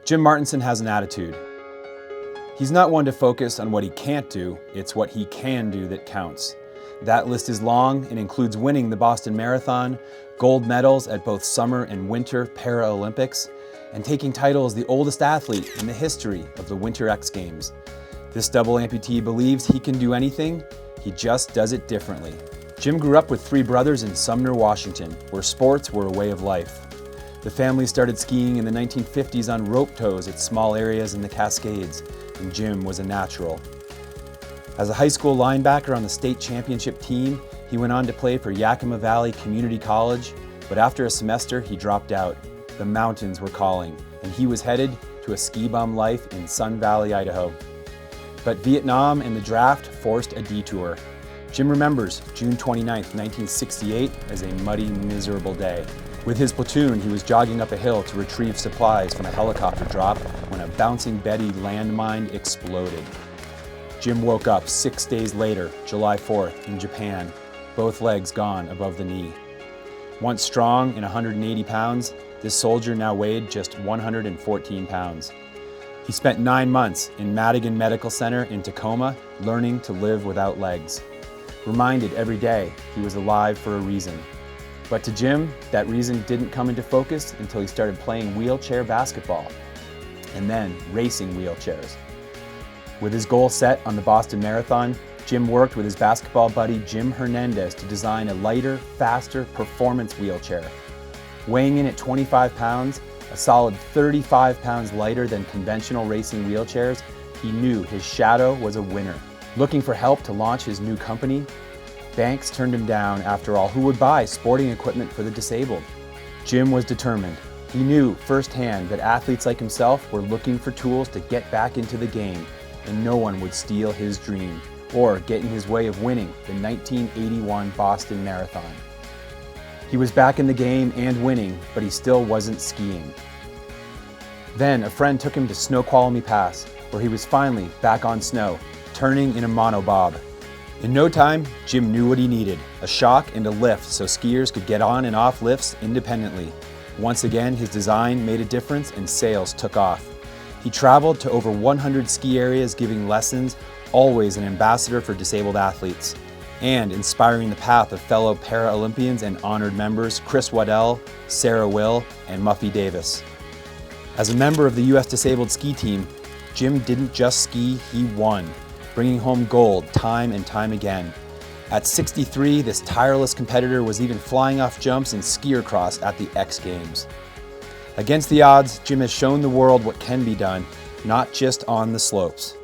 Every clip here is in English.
Jim Martinson has an attitude. He's not one to focus on what he can't do, it's what he can do that counts. That list is long and includes winning the Boston Marathon, gold medals at both summer and winter Paralympics, and taking title as the oldest athlete in the history of the Winter X Games. This double amputee believes he can do anything, he just does it differently. Jim grew up with three brothers in Sumner, Washington, where sports were a way of life. The family started skiing in the 1950s on rope tows at small areas in the Cascades, and Jim was a natural. As a high school linebacker on the state championship team, he went on to play for Yakima Valley Community College, but after a semester he dropped out. The mountains were calling, and he was headed to a ski bum life in Sun Valley, Idaho. But Vietnam and the draft forced a detour. Jim remembers June 29, 1968 as a muddy, miserable day. With his platoon, he was jogging up a hill to retrieve supplies from a helicopter drop when a Bouncing Betty landmine exploded. Jim woke up 6 days later, July 4th, in Japan, both legs gone above the knee. Once strong and 180 pounds, this soldier now weighed just 114 pounds. He spent 9 months in Madigan Medical Center in Tacoma, learning to live without legs. Reminded every day he was alive for a reason. But to Jim, that reason didn't come into focus until he started playing wheelchair basketball, and then racing wheelchairs. With his goal set on the Boston Marathon, Jim worked with his basketball buddy Jim Hernandez to design a lighter, faster performance wheelchair. Weighing in at 25 pounds, a solid 35 pounds lighter than conventional racing wheelchairs, he knew his shadow was a winner. Looking for help to launch his new company, banks turned him down. After all, who would buy sporting equipment for the disabled? Jim was determined. He knew firsthand that athletes like himself were looking for tools to get back into the game, and no one would steal his dream or get in his way of winning the 1981 Boston Marathon. He was back in the game and winning, but he still wasn't skiing. Then a friend took him to Snoqualmie Pass, where he was finally back on snow, turning in a monobob. In no time, Jim knew what he needed, a shock and a lift so skiers could get on and off lifts independently. Once again, his design made a difference and sales took off. He traveled to over 100 ski areas giving lessons, always an ambassador for disabled athletes, and inspiring the path of fellow Paralympians and honored members Chris Waddell, Sarah Will, and Muffy Davis. As a member of the U.S. Disabled Ski Team, Jim didn't just ski, he won, bringing home gold time and time again. At 63, this tireless competitor was even flying off jumps in skier cross at the X Games. Against the odds, Jim has shown the world what can be done, not just on the slopes.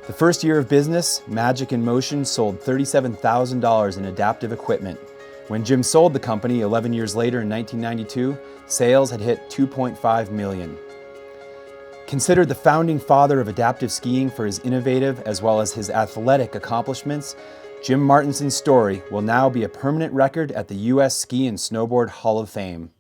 The first year of business, Magic in Motion sold $37,000 in adaptive equipment. When Jim sold the company 11 years later in 1992, sales had hit $2.5 million. Considered the founding father of adaptive skiing for his innovative as well as his athletic accomplishments, Jim Martinson's story will now be a permanent record at the U.S. Ski and Snowboard Hall of Fame.